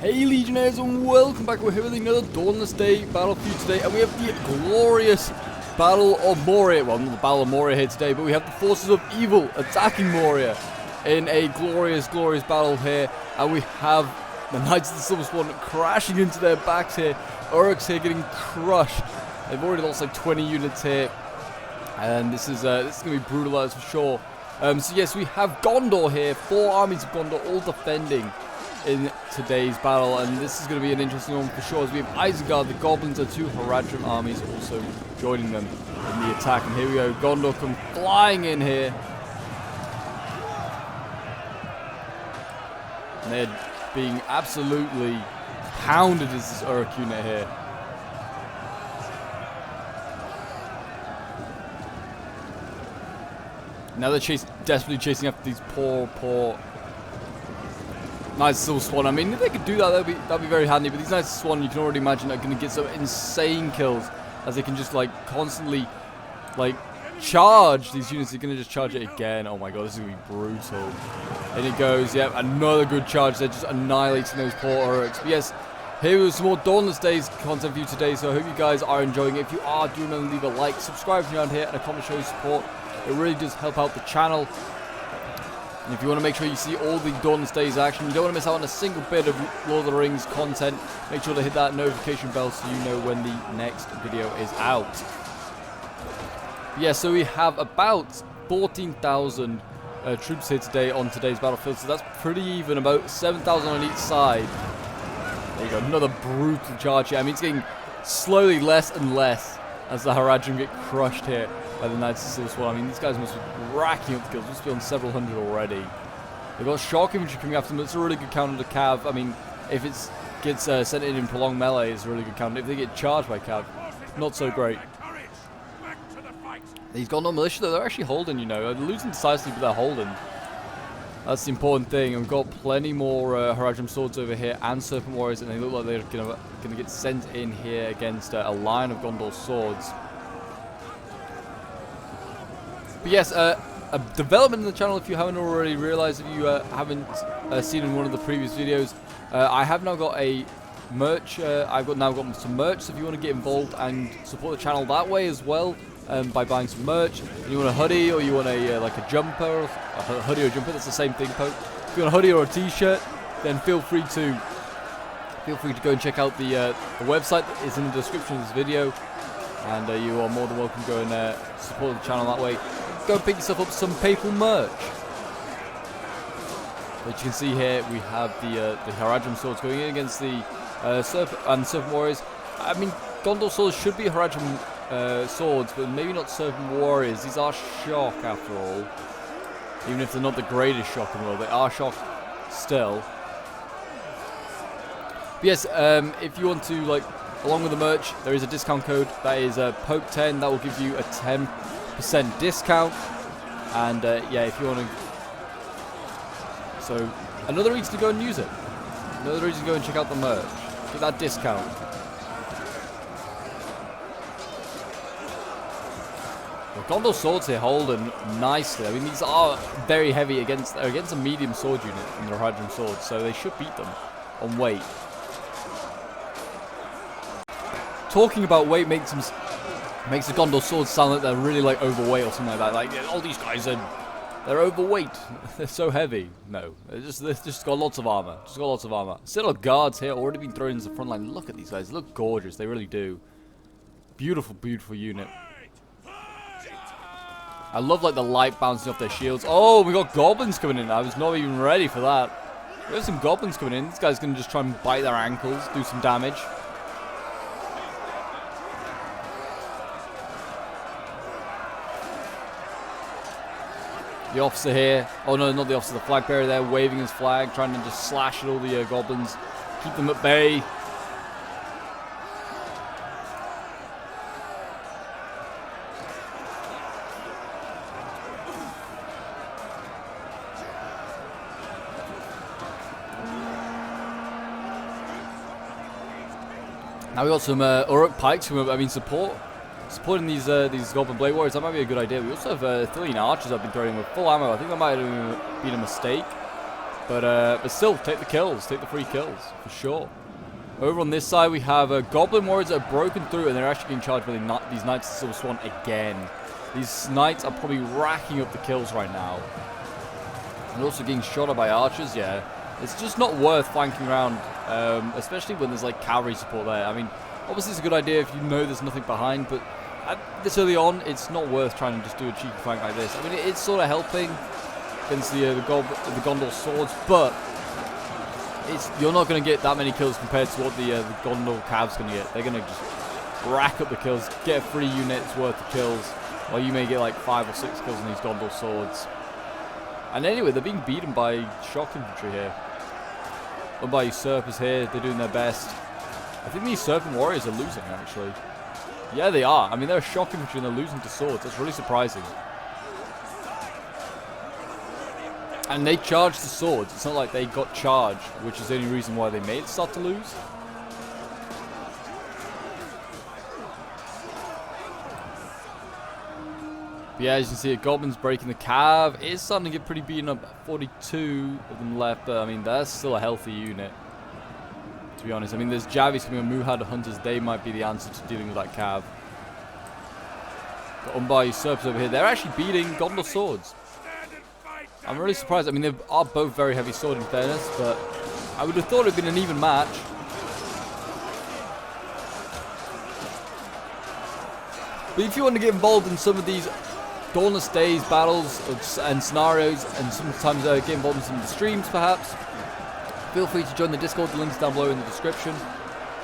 Hey Legionnaires, and welcome back. We're here with another Dawnless Day battle for you today, and we have the glorious Battle of Moria. Well, not the Battle of Moria here today, but we have the forces of evil attacking Moria in a glorious, glorious battle here, and we have the Knights of the Silver Swan crashing into their backs here. Uruks here getting crushed. They've already lost like 20 units here, and this is going to be brutal, that's for sure. So yes, we have Gondor here, 4 armies of Gondor all defending in today's battle, and this is going to be an interesting one for sure, as we have Isengard, the goblins, and 2 Haradrim armies also joining them in the attack. And here we go, Gondor come flying in here, and they're being absolutely pounded as this Uruk unit here. Now they're desperately chasing after these poor Knights of Silver Swan. I mean, if they could do that, that'd be very handy. But these Knights of Swan, you can already imagine, are going to get some insane kills, as they can just like constantly like charge these units. They're going to just charge it again. Oh my god, this is going to be brutal. And it goes, yep, another good charge. They're just annihilating those poor Uruks. But yes, here was some more Dawnless Days content for you today. So I hope you guys are enjoying it. If you are, do remember to leave a like, subscribe if you're around here, and a comment showing support. It really does help out the channel. And if you want to make sure you see all the Dawnless Days action, you don't want to miss out on a single bit of Lord of the Rings content, make sure to hit that notification bell so you know when the next video is out. Yeah, so we have about 14,000 troops here today on today's battlefield, so that's pretty even, about 7,000 on each side. There you go, another brutal charge here. I mean, it's getting slowly less and less as the Haradrim get crushed here by the Knights of Silver Swan. I mean, these guys must be racking up the kills. Must be on several hundred already. They've got shock infantry coming after them. It's a really good counter to Cav. I mean, if it gets sent in prolonged melee, it's a really good counter. If they get charged by Cav, not so great. These Gondor militia, though, they're actually holding, you know. They're losing decisively, but they're holding. That's the important thing. And we've got plenty more Haradrim swords over here and Serpent Warriors, and they look like they're going to get sent in here against a line of Gondor swords. But yes, a development in the channel, if you haven't already realized, if you haven't seen in one of the previous videos, I have now got a merch. I've now got some merch, so if you want to get involved and support the channel that way as well, by buying some merch, and you want a hoodie or you want a like a jumper, a hoodie or a jumper, that's the same thing, Pope. If you want a hoodie or a t-shirt, then feel free to go and check out the website that is in the description of this video, and you are more than welcome to go and support the channel that way. Go and pick yourself up some papal merch. But you can see here we have the Haradrim swords going in against the Serpent Warriors. I mean, Gondor swords should be Haradrim swords, but maybe not Serpent Warriors. These are shock after all. Even if they're not the greatest shock in the world, they are shock still. But yes, if you want to, like, along with the merch, there is a discount code. That is Pope10. That will give you a 10% discount. And yeah, if you want to, so another reason to go and use it, another reason to go and check out the merch, get that discount. Well, Gondor swords here holding nicely. I mean, these are very heavy against a medium sword unit from the Haradrim swords, so they should beat them on weight. Talking about weight makes the Gondor swords sound like they're really like overweight or something like that. Like, all these guys they're overweight. They're so heavy. No, they've just got lots of armor. Just got lots of armor. Citadel guards here already been thrown into the front line. Look at these guys. They look gorgeous. They really do. Beautiful, beautiful unit. I love like the light bouncing off their shields. Oh, we got goblins coming in. I was not even ready for that. There's some goblins coming in. This guy's gonna just try and bite their ankles, do some damage. The officer here, oh no, not the officer, the flag bearer there, waving his flag, trying to just slash at all the goblins, keep them at bay. Now we got some Uruk pikes coming up. I mean, supporting these Goblin Blade Warriors, that might be a good idea. We also have 13 archers I've been throwing with full ammo. I think that might have been a mistake. But still, take the kills. Take the free kills, for sure. Over on this side, we have Goblin Warriors that have broken through, and they're actually being charged by these Knights of Silver Swan again. These Knights are probably racking up the kills right now. And also getting shot at by archers, yeah. It's just not worth flanking around, especially when there's like cavalry support there. I mean, obviously it's a good idea if you know there's nothing behind, but this early on, it's not worth trying to just do a cheeky flank like this. I mean, it's sort of helping against the Gondor swords, but you're not going to get that many kills compared to what the Gondor Cavs going to get. They're going to just rack up the kills, get a free unit's worth of kills, while you may get like 5 or 6 kills on these Gondor swords. And anyway, they're being beaten by shock infantry here. Or by usurpers here, they're doing their best. I think these serpent warriors are losing, actually. Yeah, they are. I mean, they're shock infantry and they're losing to swords. That's really surprising. And they charged the swords. It's not like they got charged, which is the only reason why they may start to lose. But yeah, as you can see, Goblin's breaking the cav. It is starting to get pretty beaten up. 42 of them left, but I mean, that's still a healthy unit, to be honest. I mean, there's Javis coming on, Muhad Hunters. They might be the answer to dealing with that cav. Got Umbar Usurpers over here. They're actually beating Gondor swords. I'm really surprised. I mean, they are both very heavy sword in fairness, but I would have thought it would have been an even match. But if you want to get involved in some of these Dawnless Days battles and scenarios, and sometimes get involved in some of the streams perhaps, feel free to join the Discord. The link's down below in the description.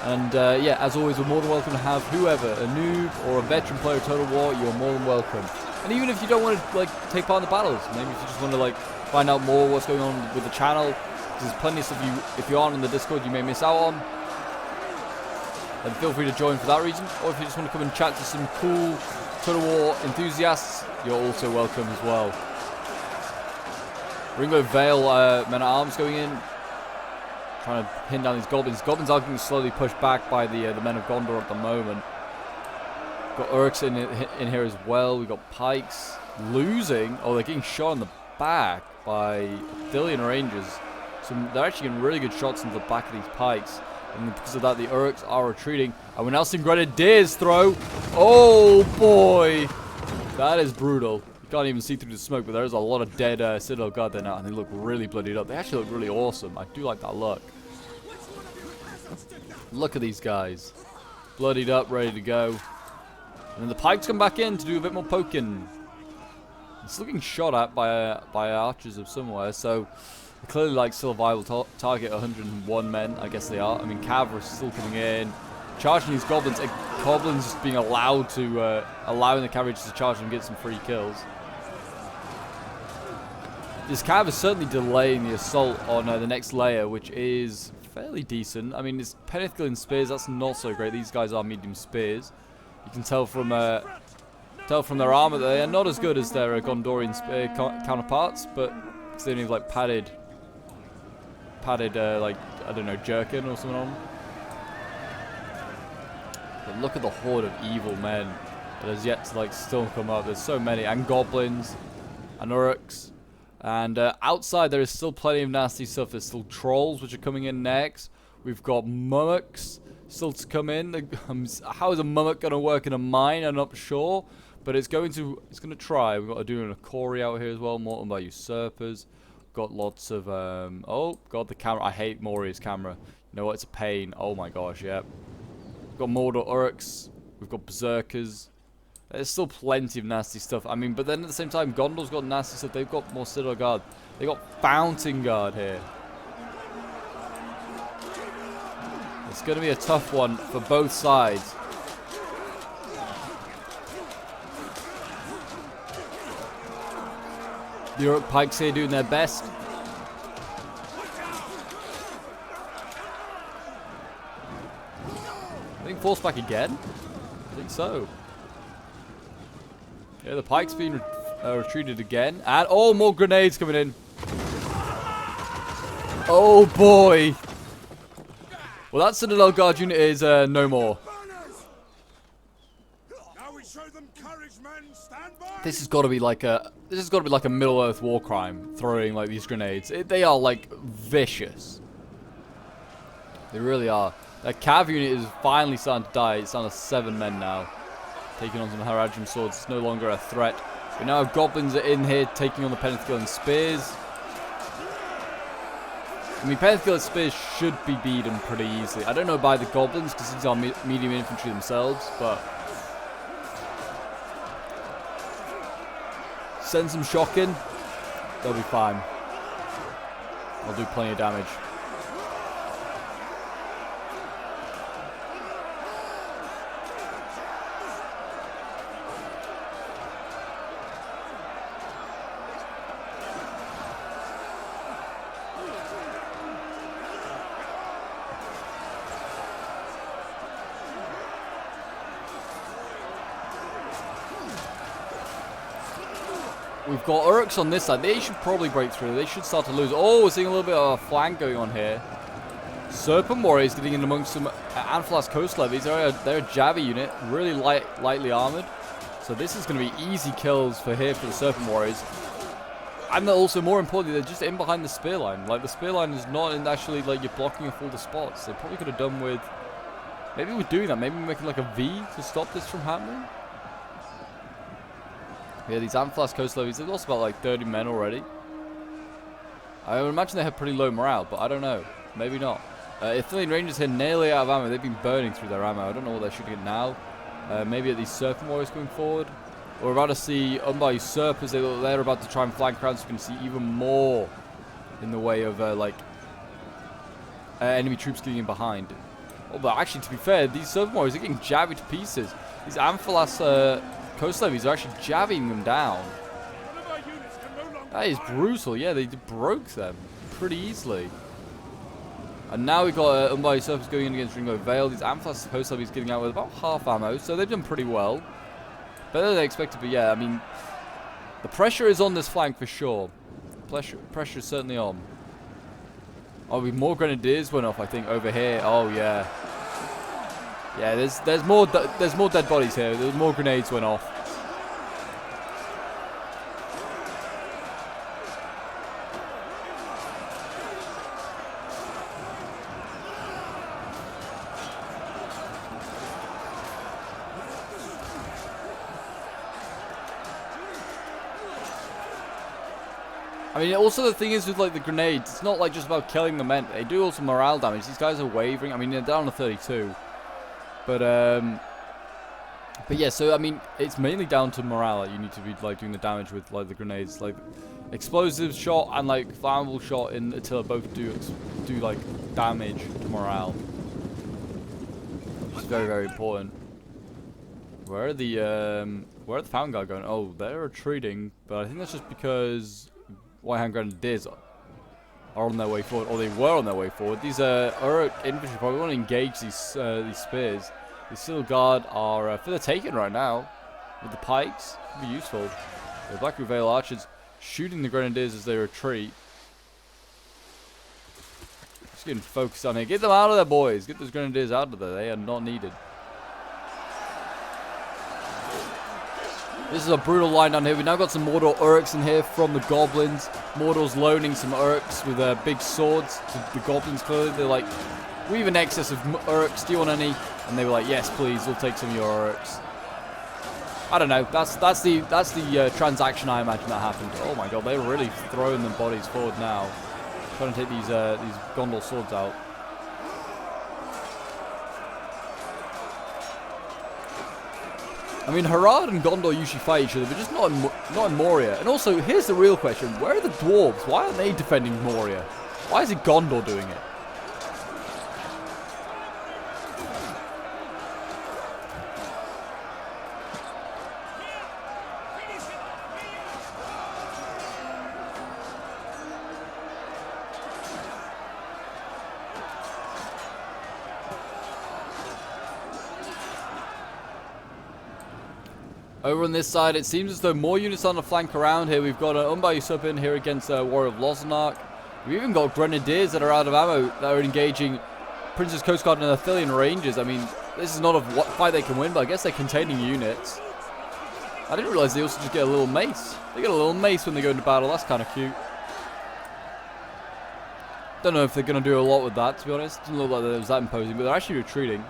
And yeah, as always, we're more than welcome to have whoever, a noob or a veteran player of Total War. You're more than welcome. And even if you don't want to like take part in the battles, maybe if you just want to like find out more what's going on with the channel, there's plenty of stuff if you aren't on the Discord you may miss out on, then feel free to join for that reason. Or if you just want to come and chat to some cool Total War enthusiasts, you're also welcome as well. Ringo Vale men at arms going in, trying to pin down these goblins. Goblins are getting slowly pushed back by the men of Gondor at the moment. Got Urks in here as well. We've got Pikes losing. Oh, they're getting shot in the back by Dillian Rangers. So they're actually getting really good shots into the back of these Pikes. And because of that, the Urks are retreating. And we're now seeing Grenadiers throw. Oh, boy. That is brutal. You can't even see through the smoke, but there's a lot of dead Citadel Guard there now. And they look really bloodied up. They actually look really awesome. I do like that look. Look at these guys. Bloodied up, ready to go. And then the Pikes come back in to do a bit more poking. It's looking shot at by archers of somewhere, so clearly like still a viable target. 101 men, I guess they are. I mean, cavalry is still coming in, charging these goblins. Goblins just being allowed to allowing the cavalry to charge and get some free kills. This cav is certainly delaying the assault on the next layer, which is fairly decent. I mean, it's Penethgillian spears. That's not so great. These guys are medium spears. You can tell from their armor that they are not as good as their Gondorian spear counterparts, but they only have like padded like, I don't know, jerkin or something on them. But look at the horde of evil men that has yet to like still come up. There's so many, and goblins and Uruks, and outside there is still plenty of nasty stuff. There's still trolls which are coming in next. We've got mummoks still to come in. How is a mummock going to work in a mine? I'm not sure, but it's going to try. We've got to do an Akori out here as well, Morton by usurpers. We've got lots of oh god, the camera. I hate Moria's camera. You know what? It's a pain. Oh my gosh, yeah. We've got Mordor Uruks. We've got berserkers. There's still plenty of nasty stuff. I mean, but then at the same time, Gondor's got nasty stuff. They've got more Citadel Guard. They got Fountain Guard here. It's going to be a tough one for both sides. The Uruk Pikes here doing their best. I think force back again. I think so. Yeah, the Pikes being retreated again. And oh, more grenades coming in. Oh boy. Well, that Citadel Guard unit is no more. This has got to be like a Middle Earth war crime, throwing like these grenades. They are like vicious. They really are. That cav unit is finally starting to die. It's down to 7 men now. Taking on some Haradrim swords. It's no longer a threat. We now have goblins in here taking on the Penthegill spears. I mean, Penthegill spears should be beaten pretty easily. I don't know by the goblins because these are medium infantry themselves, but send some shock in. They'll be fine. I'll do plenty of damage. We've got Uruks on this side. They should probably break through. They should start to lose. Oh, we're seeing a little bit of a flank going on here. Serpent Warriors getting in amongst some Anfalas coast levies. They're a Javi unit, really lightly armored. So this is going to be easy kills for the Serpent Warriors. And also, more importantly, they're just in behind the spear line. Like, the spear line is not actually, like, you're blocking off all the spots. They probably could have done with... Maybe we're doing that. Maybe we're making, like, a V to stop this from happening. Yeah, these Amphalas coast levies, they've lost about like 30 men already. I would imagine they have pretty low morale, but I don't know. Maybe not. Ithilien Rangers here nearly out of ammo. They've been burning through their ammo. I don't know what they're shooting at now. Maybe at these Serpent Warriors going forward. We're about to see Umbar Usurpers. They're about to try and flank around, so we can see even more in the way of enemy troops getting in behind. Oh, but actually, to be fair, these Serpent Warriors are getting jabbed to pieces. These Amphalas coast levies are actually jabbing them down. That is brutal. Yeah, they broke them pretty easily. And now we've got Umbar Usurpers going in against Ringo Vale. These Amphalas coast levies getting out with about half ammo, so they've done pretty well. Better than they expected, but yeah, I mean, the pressure is on this flank for sure. Pressure is certainly on. Oh, more grenadiers went off, I think, over here. Oh yeah. Yeah, there's more dead bodies here. There's more grenades went off. I mean, also the thing is with like the grenades, it's not like just about killing the men. They do also morale damage. These guys are wavering. I mean, they're down to 32. But yeah, so I mean, it's mainly down to morale that you need to be like doing the damage with like the grenades, like explosive shot and like flammable shot in Attila both do like damage to morale, which is very, very important. Where are the Fountain Guard going? Oh, they're retreating, but I think that's just because White Hand Grenadiers are on their way forward, or they were on their way forward. These Uruk infantry probably want to engage these spears. The Steel Guard are for the taking right now with the pikes. Could be useful. The Black Root Vale archers shooting the grenadiers as they retreat. Just getting focused on here. Get them out of there, boys. Get those grenadiers out of there. They are not needed. This is a brutal line down here. We've now got some Mordor Uruks in here from the goblins. Mordor's loaning some Uruks with big swords to the goblins. Clearly, they're like, we have an excess of Uruks. Do you want any? And they were like, yes, please. We'll take some of your Uruks. I don't know. That's the transaction I imagine that happened. Oh my god, they're really throwing them bodies forward now, trying to take these Gondor swords out. I mean, Harad and Gondor usually fight each other, but just not in Moria. And also, here's the real question. Where are the dwarves? Why aren't they defending Moria? Why is it Gondor doing it? Over on this side, it seems as though more units on the flank around here. We've got an Umbar Usurper in here against Warrior of Lozanark. We've even got Grenadiers that are out of ammo that are engaging Prince's Coast Guard and Ithilien Rangers. I mean, this is not a fight they can win, but I guess they're containing units. I didn't realise they also just get a little mace. They get a little mace when they go into battle. That's kind of cute. Don't know if they're going to do a lot with that, to be honest. Doesn't look like it was that imposing, but they're actually retreating.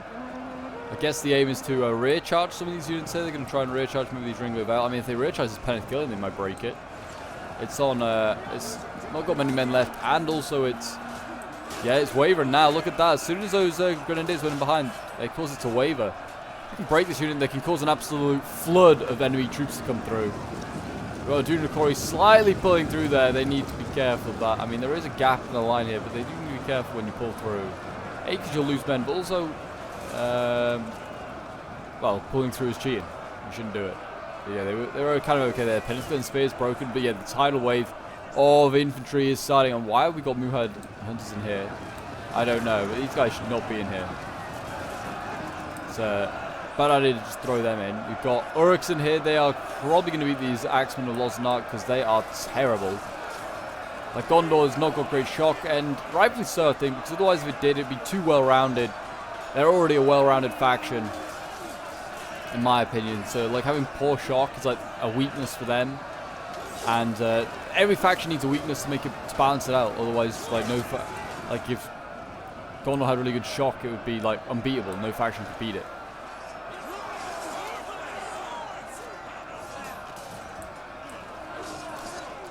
I guess the aim is to rear charge some of these units here. They're going to try and rear charge maybe these ring out. I mean, if they rear charge this Peneth Gillian, they might break it. It's on, it's not got many men left, and also it's, yeah, it's wavering now. Look at that. As soon as those grenadiers went in behind, they cause it to waver. They can break this unit, they can cause an absolute flood of enemy troops to come through. Well, Dunakori slightly pulling through there. They need to be careful of that. I mean, there is a gap in the line here, but they do need to be careful when you pull through. A, because you'll lose men, but also, well, pulling through is cheating. You shouldn't do it. But yeah, they were kind of okay there. Peninsula and Spear is broken, but yeah, the tidal wave of infantry is starting. And why have we got Muhad Hunters in here? I don't know, but these guys should not be in here. It's bad idea to just throw them in. We've got Uruks in here. They are probably going to beat these Axemen of Losnark because they are terrible. Like, Gondor has not got great shock, and rightfully so, I think, because otherwise if it did, it'd be too well-rounded. They're already a well-rounded faction, in my opinion. So, like, having poor shock is like a weakness for them. And every faction needs a weakness to make it, to balance it out. Otherwise, like, like if Gondor had really good shock, it would be like unbeatable. No faction could beat it.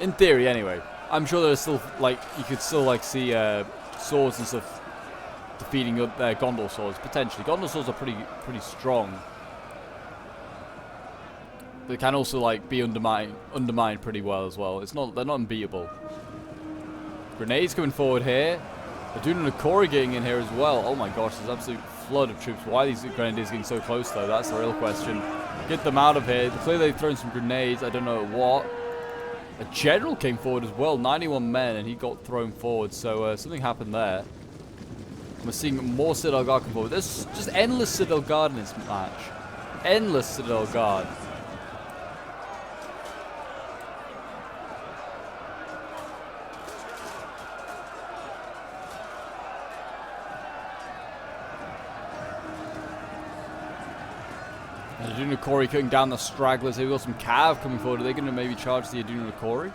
In theory, anyway. I'm sure there's still, like, you could still, like, see swords and stuff defeating Gondor swords, potentially. Gondor swords are pretty strong. They can also, like, be undermined pretty well as well. They're not unbeatable. Grenades coming forward here. Aduna Nakori getting in here as well. Oh my gosh, there's an absolute flood of troops. Why are these grenadiers getting so close, though? That's the real question. Get them out of here. Clearly they've thrown some grenades. I don't know what. A general came forward as well, 91 men, and he got thrown forward, so something happened there. We're seeing more Citadel Guard come forward. There's just endless Citadel Guard in this match. Endless Citadel Guard. Aduna Nakori cutting down the stragglers. They've got some Cav coming forward. Are they going to maybe charge the Aduna Nakori?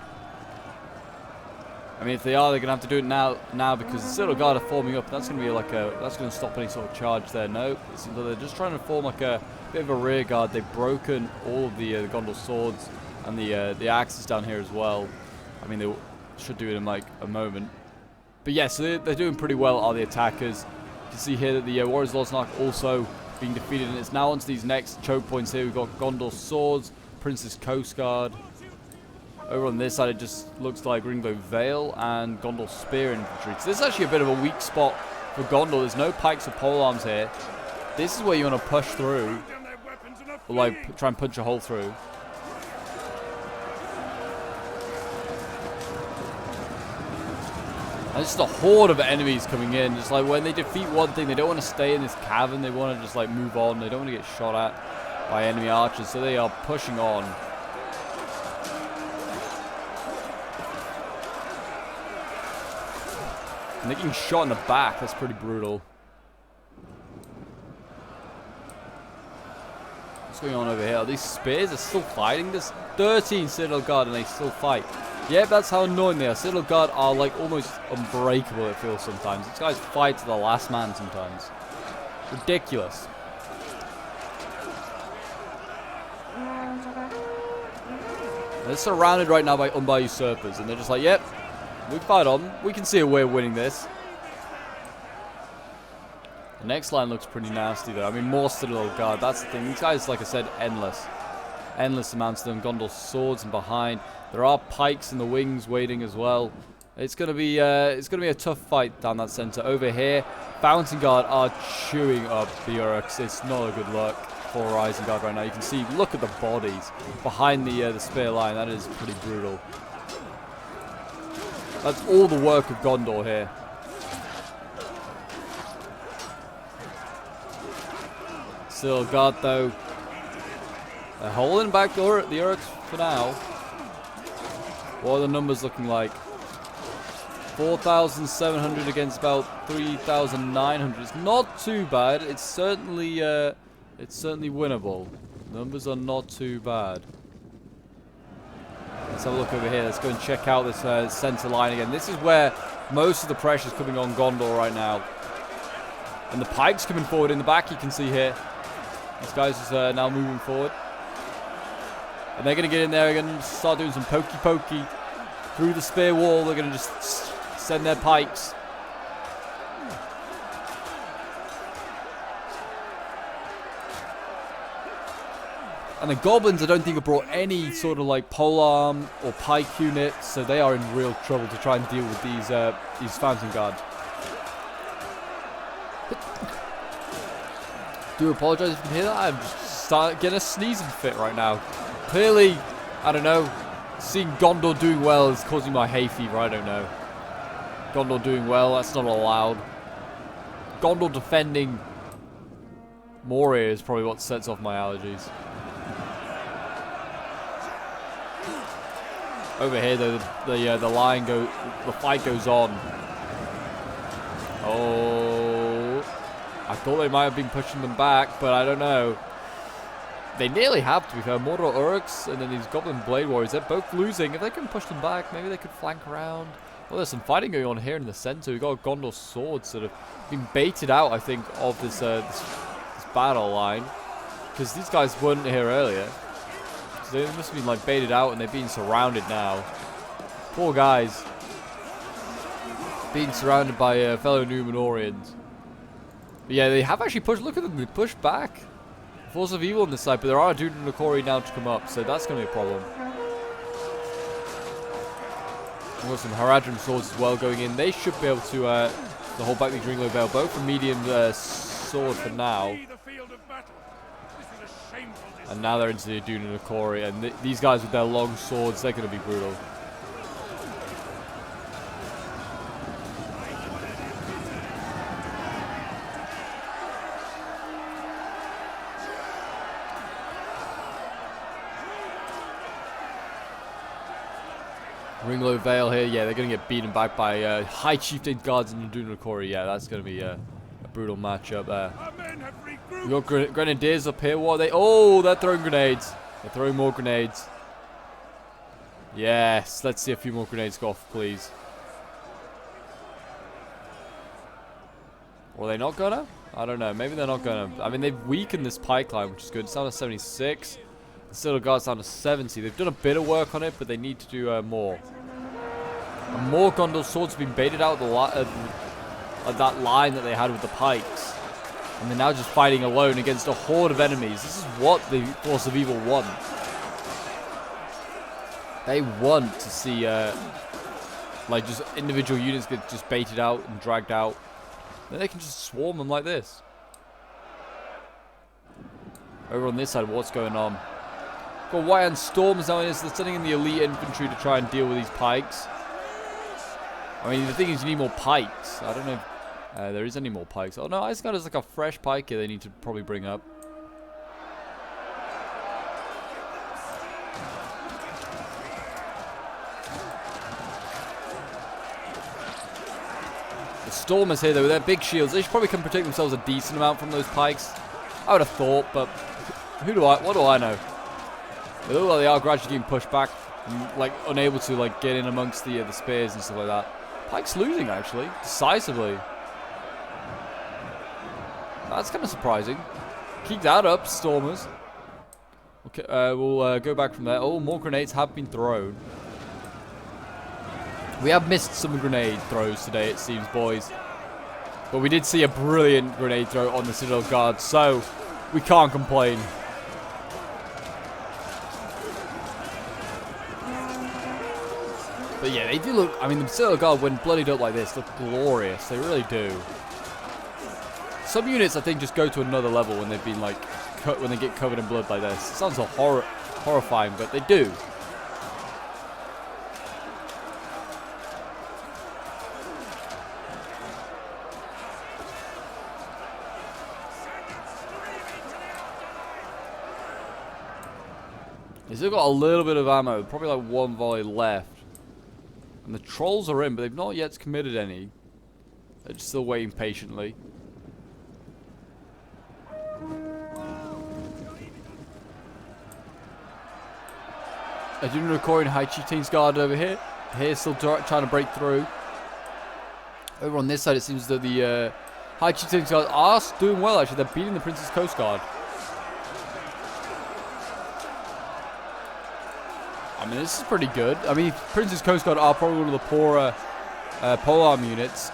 I mean, if they are, they're going to have to do it now because the Citadel Guard are forming up. That's going to be like that's going to stop any sort of charge there. No, it seems like they're just trying to form like a bit of a rear guard. They've broken all of the Gondor swords and the axes down here as well. I mean, they should do it in like a moment. But yeah, so they're doing pretty well, are the attackers. You can see here that the Warriors of Losnark also being defeated, and it's now onto these next choke points here. We've got Gondor swords, Prince's Coast Guard. Over on this side, it just looks like Ringbow Vale and Gondor Spear infantry. So this is actually a bit of a weak spot for Gondor. There's no pikes or polearms here. This is where you want to push through, or like try and punch a hole through. And it's just a horde of enemies coming in. Just like when they defeat one thing, they don't want to stay in this cavern. They want to just like move on. They don't want to get shot at by enemy archers. So they are pushing on. And they're getting shot in the back. That's pretty brutal. What's going on over here? These spears are still fighting. There's 13 Citadel Guard and they still fight. Yeah, that's how annoying they are. Citadel Guard are like almost unbreakable, it feels sometimes. These guys fight to the last man sometimes. Ridiculous. They're surrounded right now by usurpers, and they're just like, yep, we fight on. We can see a way of winning this. The next line looks pretty nasty, though. I mean, more Citadel Guard. That's the thing. These guys, like I said, endless. Endless amounts of them. Gondor swords and behind. There are pikes in the wings waiting as well. It's gonna be a tough fight down that center. Over here, Fountain Guard are chewing up the Uruks. It's not a good look for Rising Guard right now. You can see, look at the bodies behind the spear line. That is pretty brutal. That's all the work of Gondor here. Still Guard though. They're holding back the Uruks for now. What are the numbers looking like? 4,700 against about 3,900. It's not too bad. It's certainly winnable. Numbers are not too bad. Let's have a look over here. Let's go and check out this center line again. This is where most of the pressure is coming on Gondor right now. And the pikes coming forward in the back, you can see here. These guys are now moving forward. And they're going to get in there again and start doing some pokey through the spear wall. They're going to just send their pikes. And the goblins, I don't think, have brought any sort of like polearm or pike units, so they are in real trouble to try and deal with these fountain guards. Do apologise if you can hear that. I'm just getting a sneezing fit right now. Clearly, I don't know, seeing Gondor doing well is causing my hay fever. I don't know. Gondor doing well, that's not allowed. Gondor defending Moria is probably what sets off my allergies. Over here, though, the fight goes on. Oh, I thought they might have been pushing them back, but I don't know. They nearly have, to be fair. Mordor Uruks and then these Goblin Blade Warriors, they're both losing. If they can push them back, maybe they could flank around. Well, there's some fighting going on here in the center. We've got Gondor swords that have been baited out, I think, of this battle line, because these guys weren't here earlier. They must have been like baited out and they're being surrounded now. Poor guys. Being surrounded by fellow Númenóreans. But yeah, they have actually pushed. Look at them, they pushed back. Force of Evil on this side, but there are Dude and Nakori now to come up, so that's going to be a problem. We've got some Haradrim swords as well going in. They should be able to hold back the Ringlow Vale, both from medium sword for now. And now they're into the Dude and Nakori, and these guys with their long swords, they're going to be brutal. Ringlow Vale here, yeah, they're going to get beaten back by High Chieftain guards in the Dude and Nakori. Yeah, that's going to be a brutal matchup there. We got Grenadiers up here. What are they? Oh, they're throwing grenades. They're throwing more grenades. Yes, let's see a few more grenades go off, please. Or are they not gonna? I don't know. Maybe they're not gonna. I mean, they've weakened this pike line, which is good. It's down to 76. The Citadel Guard's down to 70. They've done a bit of work on it, but they need to do more. And more Gondor swords have been baited out of that line that they had with the pikes. And they're now just fighting alone against a horde of enemies. This is what the Force of Evil want. They want to see, like, just individual units get just baited out and dragged out. Then they can just swarm them like this. Over on this side, what's going on? Got White Hand Storms now in this. They're sending in the elite infantry to try and deal with these pikes. I mean, the thing is, you need more pikes. I don't know if there is any more pikes. Oh no, Ice Guard is like a fresh pike here they need to probably bring up. The Stormers here though, with their big shields, they should probably can protect themselves a decent amount from those pikes. I would have thought, but what do I know? They look like they are gradually getting pushed back, and, like unable to like get in amongst the spears and stuff like that. Pike's losing actually, decisively. That's kind of surprising. Keep that up, Stormers. Okay, we'll go back from there. Oh, more grenades have been thrown. We have missed some grenade throws today, it seems, boys. But we did see a brilliant grenade throw on the Citadel Guard, so we can't complain. But yeah, they do look, I mean, the Citadel Guard, when bloodied up like this, look glorious. They really do. Some units, I think, just go to another level when they've been, like, when they get covered in blood like this. It sounds so horrifying, but they do. They still got a little bit of ammo, probably like one volley left. And the trolls are in, but they've not yet committed any. They're just still waiting patiently. Aduna Nokori and High Chieftain's Guard over here. Here, still trying to break through. Over on this side, it seems that the High Chieftain's Guard are doing well, actually. They're beating the Prince's Coast Guard. I mean, this is pretty good. I mean, Prince's Coast Guard are probably one of the poorer polearm units.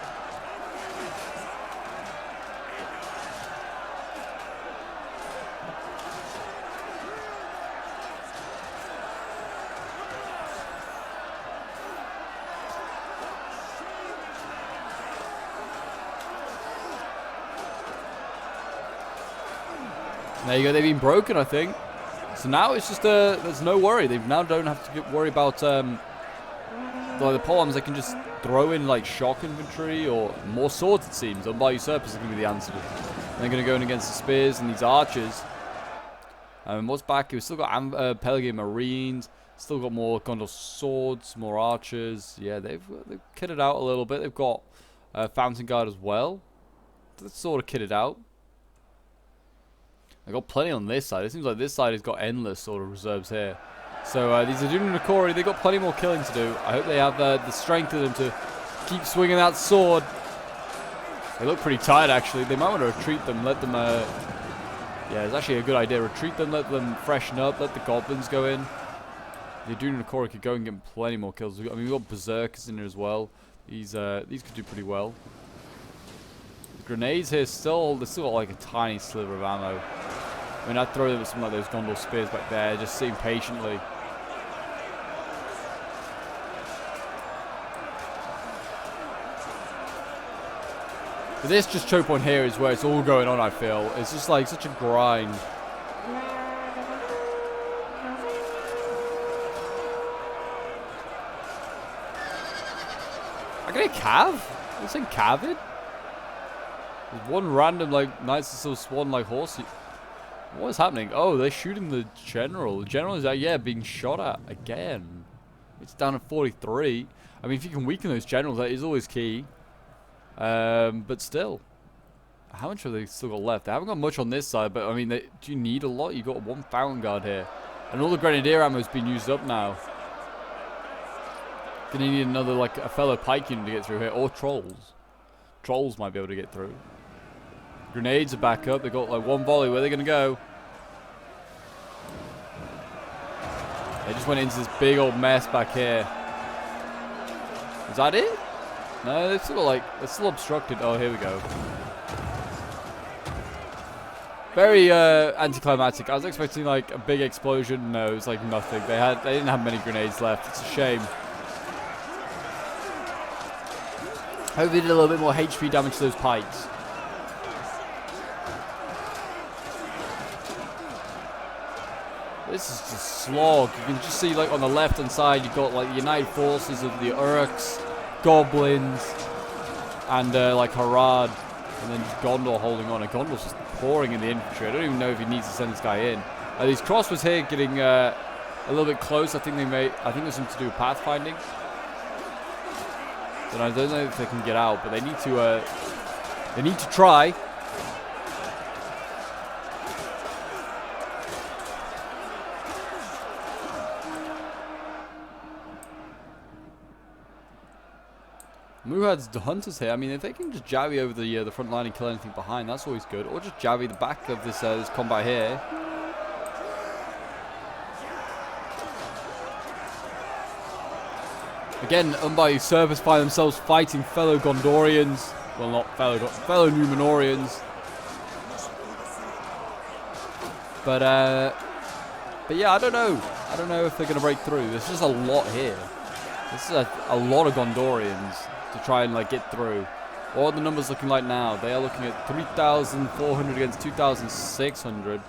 There you go, they've been broken, I think. So now it's just, there's no worry. They now don't have to worry about, the polearms. They can just throw in, like, shock infantry or more swords, it seems. Unbar Usurpers are going to be the answer. And they're going to go in against the spears and these archers. What's back? We've still got Pelagian Marines. Still got more Gondor swords, more archers. Yeah, they've kitted out a little bit. They've got Fountain Guard as well. That's sort of kitted out. They've got plenty on this side. It seems like this side has got endless sort of reserves here. So these Aduna Nokori, they've got plenty more killing to do. I hope they have the strength of them to keep swinging that sword. They look pretty tired, actually. They might want to retreat them, let them... yeah, it's actually a good idea. Retreat them, let them freshen up, let the goblins go in. The Aduna Nokori could go and get plenty more kills. I mean, we've got Berserkers in here as well. These could do pretty well. The grenades here, they've still got like a tiny sliver of ammo. I mean, I'd throw them at some like those Gondor spears back there, just sitting patiently. But this just choke point here is where it's all going on, I feel. It's just like such a grind. I get a cav? Are saying cavid? There's one random like Knights of Silver Swan like horse. What is happening? Oh, they're shooting the general. The general is yeah, being shot at again. It's down at 43. I mean, if you can weaken those generals, that is always key. But still, how much have they still got left? They haven't got much on this side, but I mean, do you need a lot? You've got one Fountain Guard here, and all the Grenadier ammo has been used up now. Gonna need another like a fellow pike unit to get through here, or trolls. Trolls might be able to get through. Grenades are back up. They've got like one volley. Where are they going to go? They just went into this big old mess back here. Is that it? No, they've still got like, they're still obstructed. Oh, here we go. Very anticlimactic. I was expecting like a big explosion. No, it was like nothing. They didn't have many grenades left. It's a shame. Hope they did a little bit more HP damage to those pikes. This is just slog. You can just see like on the left hand side you've got like the United Forces of the Urks, Goblins, and like Harad, and then just Gondor holding on. And Gondor's just pouring in the infantry. I don't even know if he needs to send this guy in. These crossbows here getting a little bit close. I think there's something to do with pathfinding. And I don't know if they can get out, but they need to try. Murad's the hunters here. I mean, if they can just javvy over the front line and kill anything behind, that's always good. Or just javvy the back of this combat here. Again, Unbar Usurpers find themselves fighting fellow Gondorians. Well, not fellow Numenorians. But yeah, I don't know. I don't know if they're going to break through. There's just a lot here. This is a lot of Gondorians to try and like get through. What are the numbers looking like now? They are looking at 3,400 against 2,600.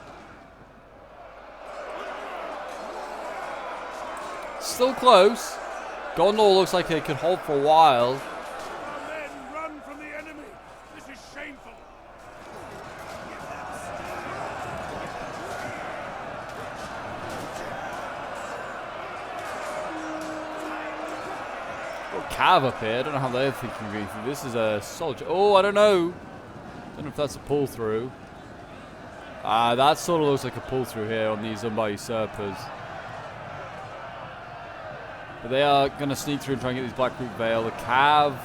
Still close. Gondor looks like it could hold for a while. Men, run from the enemy. This is shameful. Got Cav up here. I don't know how they're thinking of going through. This is a soldier. Oh, I don't know. Don't know if that's a pull through. That sort of looks like a pull through here on these Unbar Usurpers. But they are going to sneak through and try and get these Black Root Veil. The Cav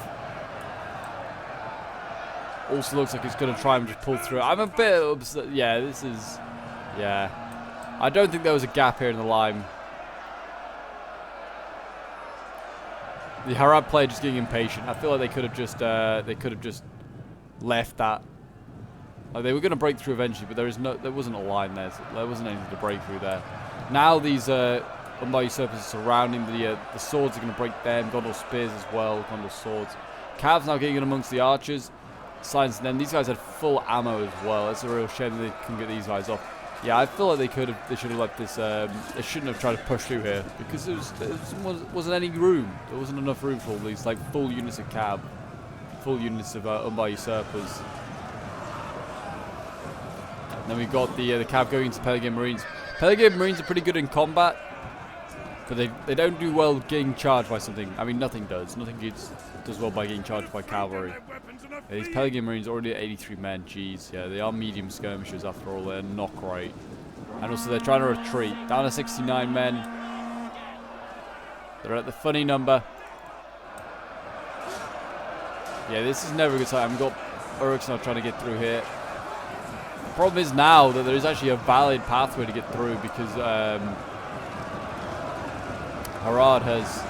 also looks like it's going to try and just pull through. I'm a bit upset. Yeah, this is... Yeah. I don't think there was a gap here in the line. The Harad player just getting impatient. I feel like they could have just left that. Like they were going to break through eventually, but there wasn't a line there. So there wasn't anything to break through there. Now these Unbar Usurpers are surrounding the swords are going to break them. Gondor spears as well. Gondor swords. Cavs now getting in amongst the archers. Silence them. These guys had full ammo as well. It's a real shame that they couldn't get these guys off. Yeah, I feel like they should have let this. They shouldn't have tried to push through here because there wasn't any room. There wasn't enough room for all these like full units of Cav, full units of Unbar Usurpers. And then we got the Cav going into Pelargir Marines. Pelargir Marines are pretty good in combat, but they don't do well getting charged by something. I mean, nothing does. Nothing does well by getting charged by cavalry. Yeah, these Pelargir Marines are already at 83 men. Jeez, yeah, they are medium skirmishers after all. They're not great. And also they're trying to retreat. Down to 69 men. They're at the funny number. Yeah, this is never a good sign. We've got Uruks now trying to get through here. The problem is now that there is actually a valid pathway to get through because Harad has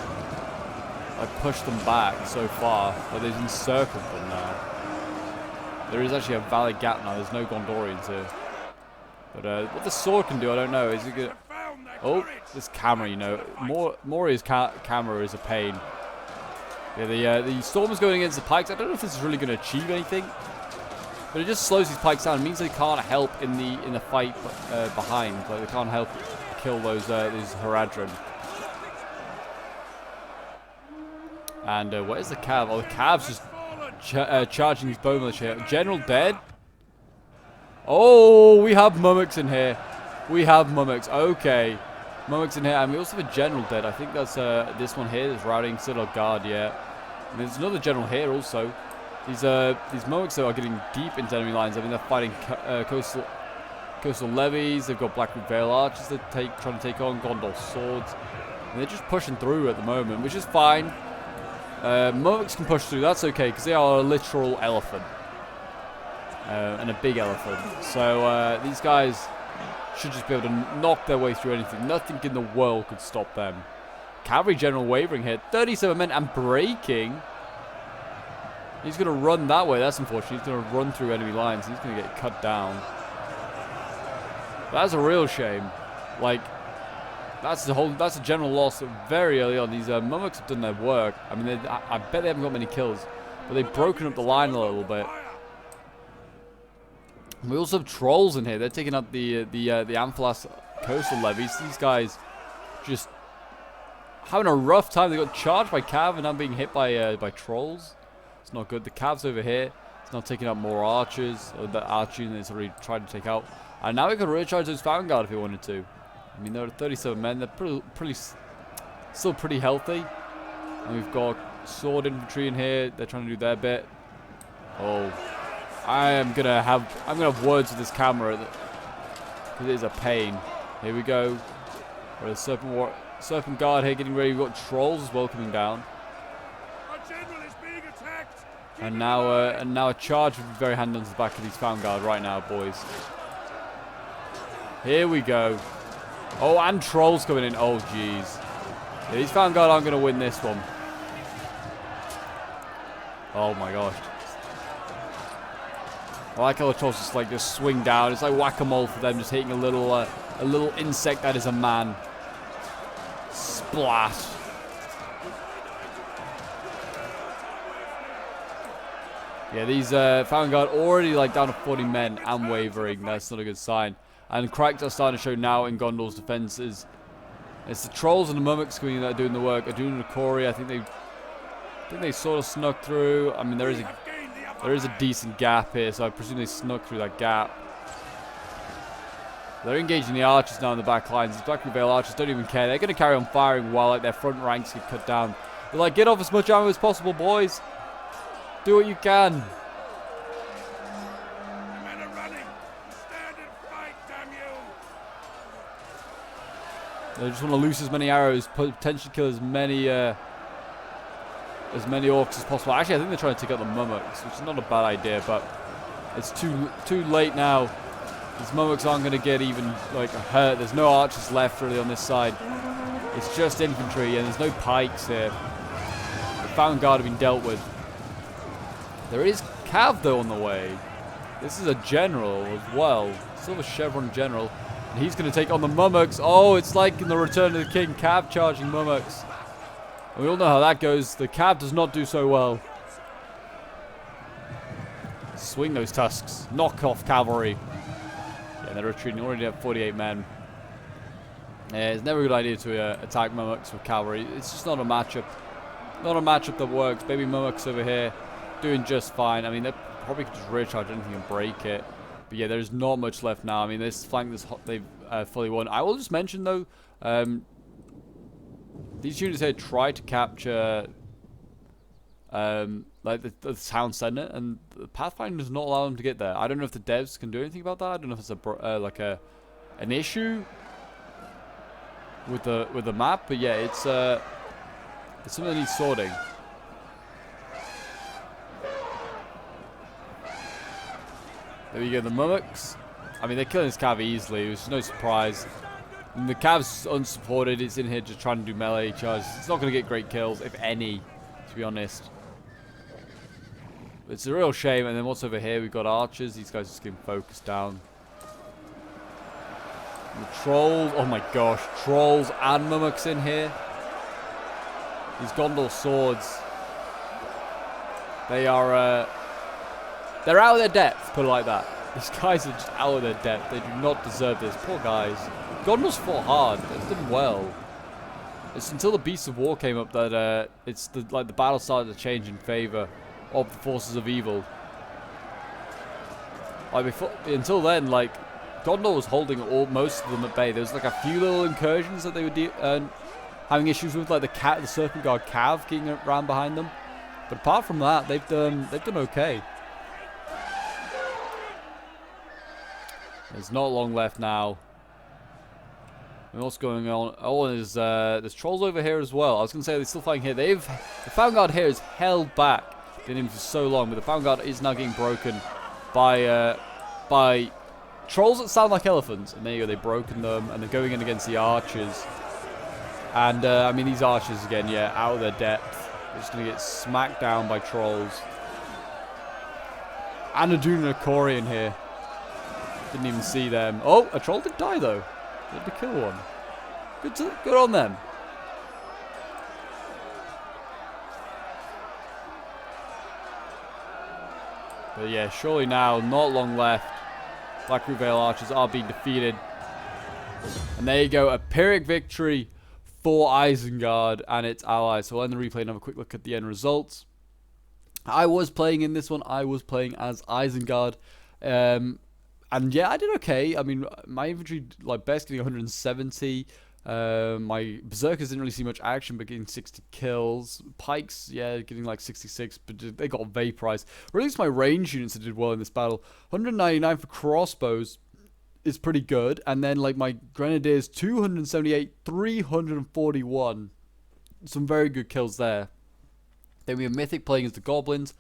pushed them back so far that they've encircled them now. There is actually a valid gap now. There's no Gondorians here. But what the sword can do, I don't know. Is it good? Oh, this camera, you know. Moria's camera is a pain. Yeah, the storm is going against the pikes. I don't know if this is really going to achieve anything. But it just slows these pikes down. It means they can't help in the fight behind. Like they can't help kill these Haradrim. And where's the Cav? Oh, the Cav's just charging these bone militia. General dead. Oh, we have Mummoks in here. We have Mummoks. Okay. Mummoks in here. And we also have a General dead. I think that's this one here. That's routing Citadel Guard, yeah. And there's another General here also. These Mummoks are getting deep into enemy lines. I mean, they're fighting coastal levies. They've got Black Root Veil archers they're trying to take on. Gondor swords. And they're just pushing through at the moment, which is fine. Mummoks can push through, that's okay, because they are a literal elephant. And a big elephant. So these guys should just be able to knock their way through anything. Nothing in the world could stop them. Cavalry General wavering here. 37 men and breaking. He's going to run that way, that's unfortunate. He's going to run through enemy lines. He's going to get cut down. That's a real shame. Like... That's a general loss very early on. These Mummoks have done their work. I mean, I bet they haven't got many kills, but they've broken up the line a little bit. We also have trolls in here. They're taking out the Amphalas coastal levies. These guys just having a rough time. They got charged by Cav and now being hit by trolls. It's not good. The Cav's over here. It's now taking out more archers. Or the archer that's already tried to take out. And now we can recharge those Vanguard if we wanted to. I mean, there are 37 men. They're still pretty healthy. And we've got sword infantry in here. They're trying to do their bit. Oh, I'm gonna have words with this camera because it is a pain. Here we go. We're a serpent guard here getting ready. We've got trolls as well coming down. And now a charge would be very handy on the back of these Vanguard right now, boys. Here we go. Oh, and trolls coming in. Oh, jeez. Yeah, these Vanguard aren't going to win this one. Oh, my gosh. I like how the trolls just swing down. It's like whack-a-mole for them, just hitting a little insect that is a man. Splash. Yeah, these Vanguard already down to 40 men and wavering. That's not a good sign. And cracks are starting to show now in Gondor's defenses. It's the trolls and the Mummoks that are doing the work. Adun and Kori, I think they sort of snuck through. I mean, there is a decent gap here, so I presume they snuck through that gap. They're engaging the archers now in the back lines. These Black Root Veil archers don't even care. They're going to carry on firing while their front ranks get cut down. They're like, get off as much ammo as possible, boys. Do what you can. They just want to loose as many arrows, potentially kill as many orcs as possible. Actually, I think they're trying to take out the mummoks, which is not a bad idea, but it's too late now. These mummoks aren't going to get even like hurt. There's no archers left really on this side. It's just infantry, and there's no pikes here. The Found Guard have been dealt with. There is Cav though on the way. This is a general as well. Silver Chevron general. And he's going to take on the mummoks. Oh, it's like in the Return of the King, Cav charging mummoks. And we all know how that goes. The Cav does not do so well. Swing those tusks. Knock off cavalry. Yeah, they're retreating. Already have 48 men. Yeah, it's never a good idea to attack mummoks with cavalry. It's just not a matchup. Not a matchup that works. Baby mummoks over here doing just fine. I mean, they probably could just rear charge anything and break it. But yeah, there's not much left now. I mean, this flank, they've fully won. I will just mention though, these units here try to capture like the town center, and the Pathfinder does not allow them to get there. I don't know if the devs can do anything about that. I don't know if it's an issue with the map, but yeah, it's something that needs sorting. There we go, the mummoks. I mean, they're killing this cav easily. It was no surprise. And the cav's unsupported. It's in here just trying to do melee charges. It's not going to get great kills, if any, to be honest. It's a real shame. And then what's over here? We've got archers. These guys just getting focused down. And the trolls. Oh my gosh. Trolls and mummoks in here. These Gondor swords. They are... they're out of their depth, put it like that. These guys are just out of their depth. They do not deserve this. Poor guys. Gondor's fought hard. They've done well. It's until the Beasts of War came up that the battle started to change in favor of the forces of evil. Like until then, like Gondor was holding most of them at bay. There was like a few little incursions that they were having issues with, like the Serpent Guard Cav getting around behind them. But apart from that, they've done okay. There's not long left now. And what's going on? Oh, there's trolls over here as well. I was going to say they're still fighting here. The Found Guard here is held back. Been in for so long, but the Found Guard is now getting broken by trolls that sound like elephants. And there you go, they've broken them, and they're going in against the archers. And I mean, these archers again, yeah, out of their depth. They're just going to get smacked down by trolls. And a Dunakori in here. Didn't even see them. Oh, a troll did die though. They had to kill one. Good on them. But yeah, surely now, not long left. Blackroot Vale archers are being defeated. And there you go, a Pyrrhic victory for Isengard and its allies. So we'll end the replay and have a quick look at the end results. I was playing in this one. I was playing as Isengard. And yeah, I did okay. I mean, my infantry, like, best getting 170. My berserkers didn't really see much action, but getting 60 kills. Pikes, yeah, getting like 66, but they got vaporized. Or at least my range units that did well in this battle. 199 for crossbows is pretty good. And then, like, my grenadiers, 278, 341. Some very good kills there. Then we have Mythic playing as the goblins.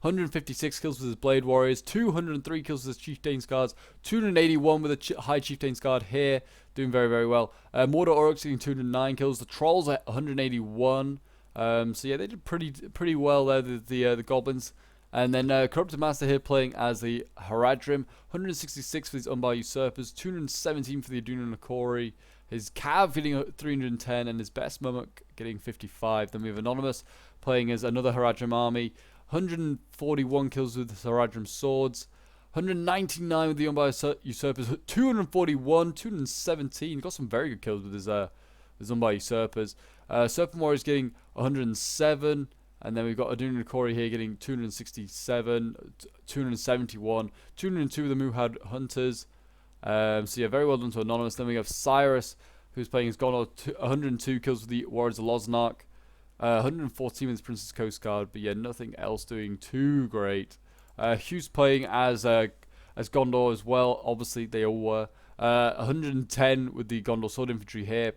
156 kills with his Blade Warriors, 203 kills with his Chieftain's Guards, 281 with a High Chieftain's Guard here, doing very, very well. Mordor Orcs getting 209 kills, the Trolls at 181. So yeah, they did pretty well there, the Goblins. And then Corrupted Master here playing as the Haradrim, 166 for these Umbar Usurpers, 217 for the Aduna Nakori, his Cav getting 310, and his Best Mummock getting 55. Then we have Anonymous playing as another Haradrim army, 141 kills with the Haradrim swords, 199 with the Umbar Usurpers, 241, 217. Got some very good kills with his Umbar Usurpers. Serpent Warriors getting 107, and then we've got Aduna Nakori here getting 267, 271, 202 with the Muhad Hunters. So yeah, very well done to Anonymous. Then we have Cyrus, who's playing as Gondor, 102 kills with the Warriors of Losnark. 114 with his Princess Coast Guard, but yeah, nothing else doing too great. Hugh's playing as Gondor as well. Obviously, they all were. 110 with the Gondor Sword Infantry here.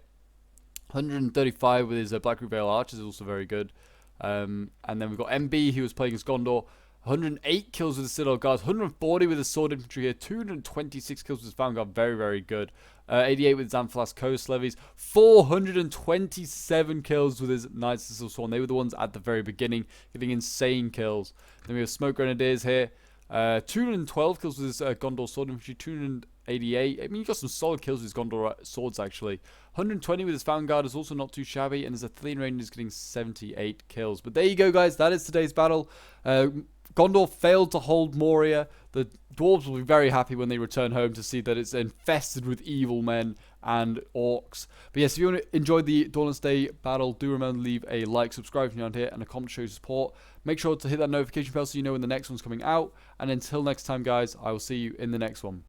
135 with his Black Root Vale Archers is also very good. And then we've got MB, who was playing as Gondor. 108 kills with the Citadel Guards, 140 with the Sword Infantry here, 226 kills with his Vanguard, very, very good. 88 with Zanflas Coast Levies, 427 kills with his Knights of the Swan. They were the ones at the very beginning, getting insane kills. Then we have Smoke Grenadiers here, 212 kills with his Gondor Sword Infantry, 288. I mean, he got some solid kills with his Gondor swords, actually. 120 with his Vanguard is also not too shabby, and his Athenian Rangers getting 78 kills. But there you go, guys. That is today's battle. Gondor failed to hold Moria. The dwarves will be very happy when they return home to see that it's infested with evil men and orcs. But yes, if you want to enjoy the Dawnless Day battle, do remember to leave a like, subscribe if you're around here, and a comment to show your support. Make sure to hit that notification bell so you know when the next one's coming out. And until next time, guys, I will see you in the next one.